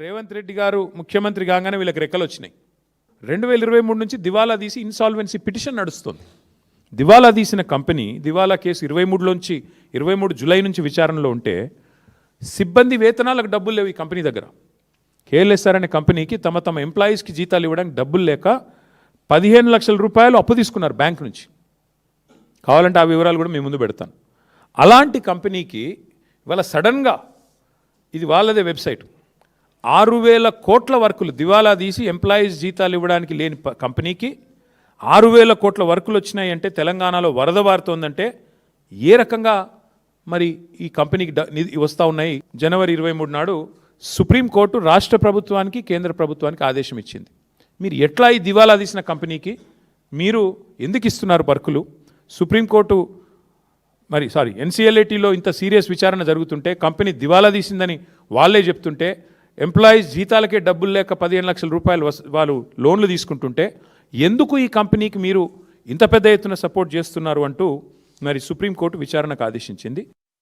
రేవంత్ రెడ్డి గారు ముఖ్యమంత్రి కాగానే వీళ్ళకి రెక్కలు వచ్చినాయి. 2023 నుంచి దివాలా తీసి ఇన్సాల్వెన్సీ పిటిషన్ నడుస్తుంది. దివాలా తీసిన కంపెనీ దివాలా కేసు 23 జూలై నుంచి విచారణలో ఉంటే సిబ్బంది వేతనాలకు డబ్బులు లేవు ఈ కంపెనీ దగ్గర. కేఎల్ఎస్ఆర్ అనే కంపెనీకి తమ ఎంప్లాయీస్కి జీతాలు ఇవ్వడానికి డబ్బులు లేక 15 లక్షల రూపాయలు అప్పు తీసుకున్నారు బ్యాంక్ నుంచి. కావాలంటే ఆ వివరాలు కూడా మీ ముందు పెడతాను. అలాంటి కంపెనీకి ఇవాళ సడన్గా ఇది వాళ్ళదే వెబ్సైట్ 6,000 కోట్ల వర్కులు దివాలా తీసి ఎంప్లాయీస్ జీతాలు ఇవ్వడానికి లేని కంపెనీకి 6,000 కోట్ల వర్కులు వచ్చినాయి అంటే తెలంగాణలో వరద వారుతోందంటే ఏ రకంగా మరి ఈ కంపెనీకి వస్తూ ఉన్నాయి. జనవరి 23 నాడు సుప్రీంకోర్టు రాష్ట్ర ప్రభుత్వానికి కేంద్ర ప్రభుత్వానికి ఆదేశం ఇచ్చింది. మీరు ఎట్లా ఈ దివాలా తీసిన కంపెనీకి మీరు ఎందుకు ఇస్తున్నారు వర్కులు? సుప్రీంకోర్టు ఎన్సీఎల్ఏటీలో ఇంత సీరియస్ విచారణ జరుగుతుంటే కంపెనీ దివాలా తీసిందని వాళ్ళే చెప్తుంటే ఎంప్లాయీస్ జీతాలకే డబ్బులు లేక 15 లక్షల రూపాయలు వాళ్ళు లోన్లు తీసుకుంటుంటే ఎందుకు ఈ కంపెనీకి మీరు ఇంత పెద్ద ఎత్తున సపోర్ట్ చేస్తున్నారు అంటూ మరి సుప్రీంకోర్టు విచారణకు ఆదేశించింది.